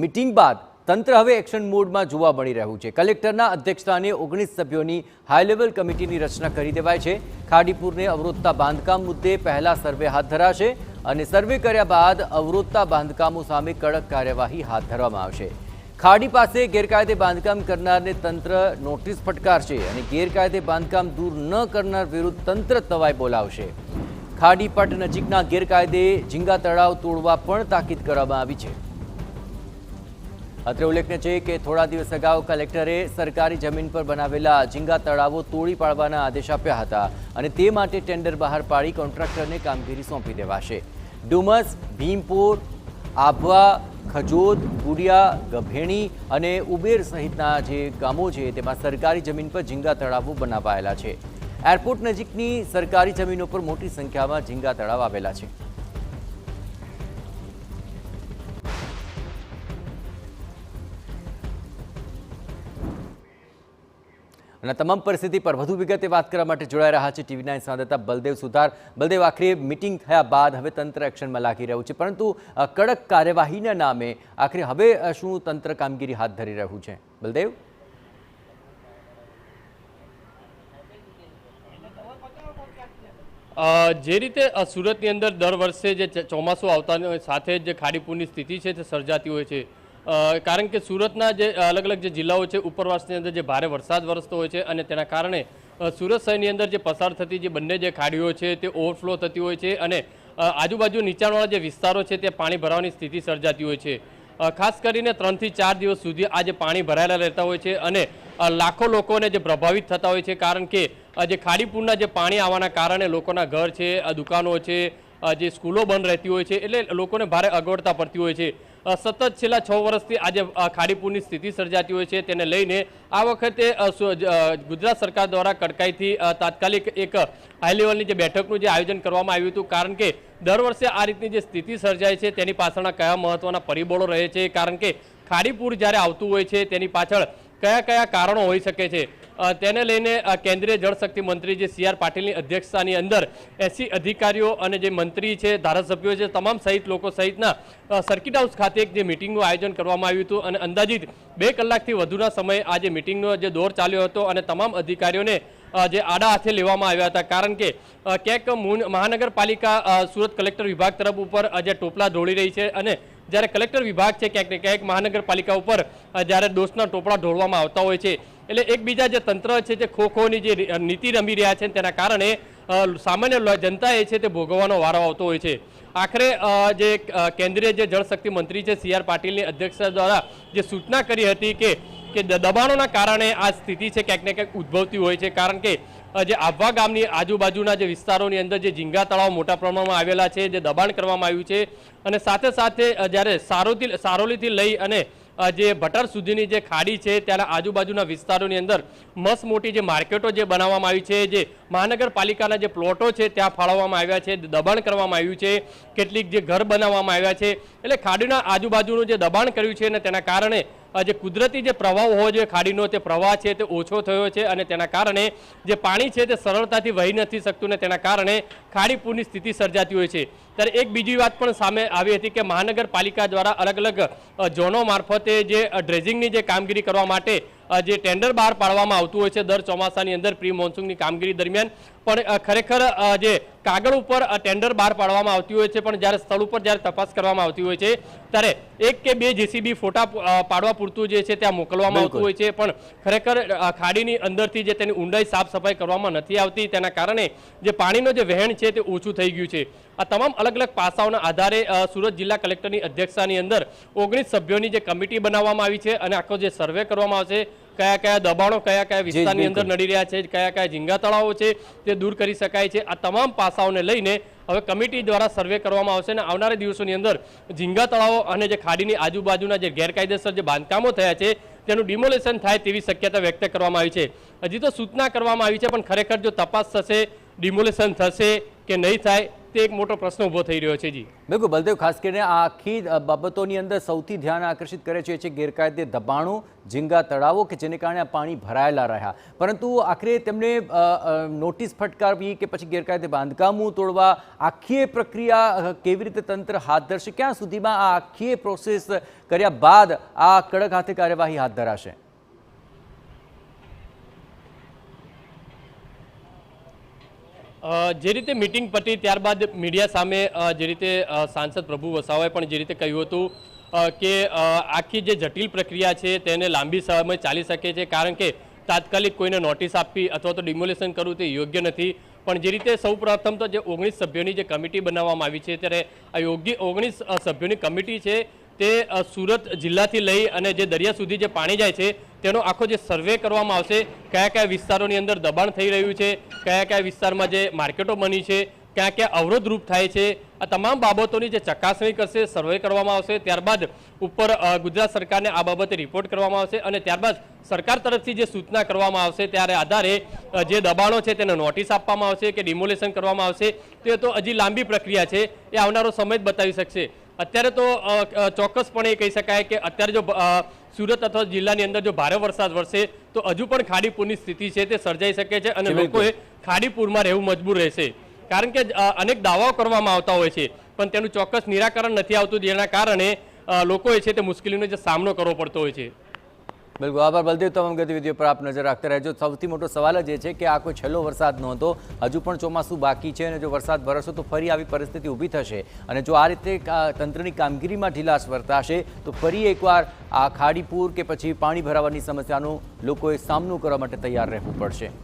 Meeting બાદ તંત્ર હવે એક્શન મોડમાં જોવા મળી રહ્યું છે। કલેક્ટરના અધ્યક્ષસ્થાને 19 સભ્યોની હાઈ લેવલ કમિટીની રચના કરી દેવાઈ છે। ખાડીપુરને અવરોધતા બાંધકામ મુદ્દે પહેલા સર્વે હાથ ધરાશે અને સર્વે કર્યા બાદ અવરોધતા બાંધકામો સામે કડક કાર્યવાહી હાથ ધરવામાં આવશે। ખાડી પાસે ગેરકાયદે બાંધકામ કરનારને તંત્ર નોટિસ ફટકારશે અને ગેરકાયદે બાંધકામ દૂર ન કરનાર વિરુદ્ધ તંત્ર તવાઈ બોલાવશે। ખાડી પટ નજીકના ગેરકાયદે ઝીંગા તળાવ તોડવા પણ તાકીદ કરવામાં આવી છે। અત્રે ઉલ્લેખનીય છે કે થોડા દિવસ અગાઉ કલેક્ટરે સરકારી જમીન પર બનાવેલા ઝીંગા તળાવો તોડી પાડવાના આદેશ આપ્યા હતા અને તે માટે ટેન્ડર બહાર પાડી કોન્ટ્રાક્ટરને કામગીરી સોંપી દેવાશે। ડુમસ, ભીમપોર, આભવા, ખજોદ, ગુડિયા, ગભેણી અને ઉબેર સહિતના જે ગામો છે તેમાં સરકારી જમીન પર ઝીંગા તળાવો બનાવાયેલા છે। એરપોર્ટ નજીકની સરકારી જમીનો પર મોટી સંખ્યામાં ઝીંગા તળાવ આવેલા છે। અને તમામ પરિસ્થિતિ પર વધુ વિગતે વાત કરવા માટે જોડાઈ રહ્યા છે ટીવી9 સંવાદદાતા બલદેવ સુથાર। બલદેવ, આખરે મીટિંગ થયા બાદ હવે તંત્ર એક્શનમાં લાગી રહ્યું છે, પરંતુ કડક કાર્યવાહીના નામે આખરે હવે શું તંત્ર કામગીરી હાથ ધરી રહ્યું છે? બલદેવ, જે રીતે સુરતની અંદર દર વર્ષે જે ચોમાસું આવતાની સાથે જે ખાડીપુરની સ્થિતિ છે તે સર્જાતી હોય છે, કારણ કે સુરતના જે અલગ અલગ જે જિલ્લાઓ છે ઉપરવાસની અંદર જે ભારે વરસાદ વરસતો હોય છે અને તેના કારણે સુરત શહેરની અંદર જે પસાર થતી જે બંને જે ખાડીઓ છે તે ઓવરફ્લો થતી હોય છે અને આજુબાજુ નીચાણવાળા જે વિસ્તારો છે તે પાણી ભરાવાની સ્થિતિ સર્જાતી હોય છે। ખાસ કરીને 3 થી 4 દિવસ સુધી આ જે પાણી ભરાયેલા રહેતા હોય છે અને લાખો લોકોને જે પ્રભાવિત થતા હોય છે, કારણ કે જે ખાડીપુરના જે પાણી આવવાના કારણે લોકોના ઘર છે, દુકાનો છે, જે સ્કૂલો બંધ રહેતી હોય છે, એટલે લોકોને ભારે અગવડતા પડતી હોય છે। સતત છેલ્લા 6 વર્ષથી આજે ખાડીપુરની સ્થિતિ સર્જાતી હોય છે, તેને લઈને આ વખતે ગુજરાત સરકાર દ્વારા કડકાઈથી તાત્કાલિક એક હાઈ લેવલની જે બેઠકનું જે આયોજન કરવામાં આવ્યું હતું, કારણ કે દર વર્ષે આ રીતની જે સ્થિતિ સર્જાય છે તેની પાછળના કયા મહત્વના પરિબળો રહે છે, કારણ કે ખાડીપુર જ્યારે આવતું હોય છે તેની પાછળ કયા કયા કારણો હોઈ શકે છે, તેને લઈને કેન્દ્રીય જળશક્તિ મંત્રી જે CR પાટીલની અધ્યક્ષતાની અંદર 80 અધિકારીઓ અને જે મંત્રી છે, ધારાસભ્યો છે, તમામ સહિત લોકો સહિતના સર્કિટ હાઉસ ખાતે એક જે મિટિંગનું આયોજન કરવામાં આવ્યું હતું અને અંદાજિત 2 કલાકથી વધુના સમય આ જે મિટિંગનો જે દોર ચાલ્યો હતો અને તમામ અધિકારીઓને જે આડા હાથે લેવામાં આવ્યા હતા, કારણ કે ક્યાંક મહાનગરપાલિકા સુરત કલેક્ટર વિભાગ તરફ ઉપર જે ટોપલા ઢોળી રહી છે અને જ્યારે કલેક્ટર વિભાગ છે ક્યાંક ને ક્યાંક મહાનગરપાલિકા ઉપર જ્યારે દોષના ટોપલા ઢોળવામાં આવતા હોય છે, એટલે એકબીજા જે તંત્ર છે તે ખોખોની જે નીતિ રમી રહ્યા છે તેના કારણે સામાન્ય જનતા એ છે તે ભોગવવાનો વારો આવતો હોય છે। આખરે જે કેન્દ્રીય જે જળશક્તિ મંત્રી છે CR પાટીલની અધ્યક્ષતા દ્વારા જે સૂચના કરી હતી કે દબાણોના કારણે આ સ્થિતિ છે ક્યાંક ને ક્યાંક ઉદ્ભવતી હોય છે, કારણ કે જે આભવા ગામની આજુબાજુના જે વિસ્તારોની અંદર જે ઝીંગા તળાવ મોટા પ્રમાણમાં આવેલા છે, જે દબાણ કરવામાં આવ્યું છે અને સાથે સાથે જ્યારે સારોલીથી લઈ અને જે ભટાર સુધીની જે ખાડી છે ત્યાંના આજુબાજુના વિસ્તારોની અંદર મસ્ત મોટી જે માર્કેટો જે બનાવવામાં આવી છે, જે મહાનગરપાલિકાના જે પ્લોટો છે ત્યાં ફાળવવામાં આવ્યા છે, દબાણ કરવામાં આવ્યું છે, કેટલીક જે ઘર બનાવવામાં આવ્યા છે, એટલે ખાડીના આજુબાજુનું જે દબાણ કર્યું છે અને તેના કારણે જે કુદરતી જે પ્રવાહ હોવો જોઈએ ખાડીનો તે પ્રવાહ છે તે ઓછો થયો છે અને તેના કારણે જે પાણી છે તે સરળતાથી વહી નથી શકતું ને તેના કારણે ખાડીપુરની સ્થિતિ સર્જાતી હોય છે। ત્યારે એક બીજી વાત પણ સામે આવી હતી કે મહાનગરપાલિકા દ્વારા અલગ અલગ ઝોનો મારફતે જે ડ્રેજિંગની જે કામગીરી કરવા માટે જે ટેન્ડર બહાર પાડવામાં આવતું હોય છે દર ચોમાસાની અંદર પ્રી મોન્સૂનની કામગીરી દરમિયાન, પણ ખરેખર જે કાગળ ઉપર ટેન્ડર બહાર પાડવામાં આવતી હોય છે, પણ જ્યારે સ્થળ ઉપર જ્યારે તપાસ કરવામાં આવતી હોય છે ત્યારે 1 કે 2 JCB ફોટા પાડવા પૂરતું જે છે ત્યાં મોકલવામાં આવતું હોય છે, પણ ખરેખર ખાડીની અંદરથી જે તેની ઊંડાઈ સાફ સફાઈ કરવામાં નથી આવતી, તેના કારણે જે પાણીનો જે વહેણ છે તે ઓછું થઈ ગયું છે। આ તમામ અલગ અલગ પાસાઓના આધારે સુરત જિલ્લા કલેક્ટરની અધ્યક્ષતાની અંદર 19 સભ્યોની જે કમિટી બનાવવામાં આવી છે અને આખો જે સર્વે કરવામાં આવશે, કયા કયા દબાણો કયા કયા વિસ્તારની અંદર નડી રહ્યા છે, કયા કયા ઝીંગા તળાવો છે તે દૂર કરી શકાય છે, આ તમામ પાસાઓને લઈને હવે કમિટી દ્વારા સર્વે કરવામાં આવશે અને આવનારા દિવસોની અંદર ઝીંગા તળાવો અને જે ખાડીની આજુબાજુના જે ગેરકાયદેસર જે બાંધકામો થયા છે તેનું ડિમોલેશન થાય તેવી શક્યતા વ્યક્ત કરવામાં આવી છે। હજી તો સૂચના કરવામાં આવી છે, પણ ખરેખર જો તપાસ થશે, ડિમોલેશન થશે કે નહીં થાય તે એક મોટો પ્રશ્ન ઊભો થઈ રહ્યો છે. જી બિલકુલ બલદેવ, ખાસ કરીને આ આખી બાબતોની અંદર સૌથી ધ્યાન આકર્ષિત કરે છે ગેરકાયદે દબાણો, ઝીંગા તળાવો કે જેને કારણે આ પાણી ભરાયેલા રહ્યા, પરંતુ આખરે તેમને નોટિસ ફટકારવી કે પછી ગેરકાયદે બાંધકામો તોડવા, આખી પ્રક્રિયા કેવી રીતે તંત્ર હાથ ધરશે? ક્યાં સુધીમાં આ આખી પ્રોસેસ કર્યા બાદ આ કડક હાથે કાર્યવાહી હાથ ધરાશે? જે રીતે મિટિંગ પતી ત્યારબાદ મીડિયા સામે જે રીતે સાંસદ પ્રભુ વસાવાએ પણ જે રીતે કહ્યું હતું કે આખી જે જટિલ પ્રક્રિયા છે તેને લાંબી સમય ચાલી શકે છે, કારણ કે તાત્કાલિક કોઈને નોટિસ આપવી અથવા તો ડિમોલેશન કરવું તે યોગ્ય નથી. પણ જે રીતે સૌ પ્રથમ તો જે 19 સભ્યોની જે કમિટી બનાવવામાં આવી છે, ત્યારે આ 19 સભ્યોની કમિટી છે તે સુરત જિલ્લાથી લઈ અને જે દરિયા સુધી જે પાણી જાય છે તેનો આખો જે સર્વે કરવામાં આવશે. કયા કયા વિસ્તારોની અંદર દબાણ થઈ રહ્યું છે, કયા કયા વિસ્તારમાં જે માર્કેટો બની છે, ક્યાં ક્યાં અવરોધરૂપ થાય છે, આ તમામ બાબતોની જે ચકાસણી કરશે, સર્વે કરવામાં આવશે. ત્યારબાદ ઉપર ગુજરાત સરકારને આ બાબતે રિપોર્ટ કરવામાં આવશે અને ત્યારબાદ સરકાર તરફથી જે સૂચના કરવામાં આવશે ત્યારે આધારે જે દબાણો છે તેને નોટિસ આપવામાં આવશે કે ડિમોલેશન કરવામાં આવશે. તે તો હજી લાંબી પ્રક્રિયા છે, એ આવનારો સમય જ બતાવી શકશે. અત્યારે તો ચોક્કસપણે કહી શકાય કે અત્યારે જો સુરત અથવા જિલ્લાની અંદર જો ભારે વરસાદ વરસે તો હજુ પણ ખાડીપૂરની સ્થિતિ છે તે સર્જાઈ શકે છે અને લોકોએ ખાડીપૂરમાં રહેવું મજબૂર રહેશે, કારણ કે અનેક દાવાઓ કરવામાં આવતા હોય છે પણ તેનું ચોક્કસ નિરાકરણ નથી આવતું, જેના કારણે લોકોએ છે તે મુશ્કેલીનો જે સામનો કરવો પડતો હોય છે. બિલકુલ, આભાર બલદેવ. તમામ ગતિવિધિઓ પર આપ નજર રાખતા રહેજો. સૌથી મોટો સવાલ જ એ છે કે આ કોઈ છેલ્લો વરસાદ નહોતો, હજુ પણ ચોમાસું બાકી છે અને જો વરસાદ વરસશે તો ફરી આવી પરિસ્થિતિ ઊભી થશે અને જો આ રીતે તંત્રની કામગીરીમાં ઢીલાશ વર્તાશે તો ફરી એકવાર આ ખાડીપૂર કે પછી પાણી ભરાવાની સમસ્યાનો લોકોએ સામનો કરવા માટે તૈયાર રહેવું પડશે.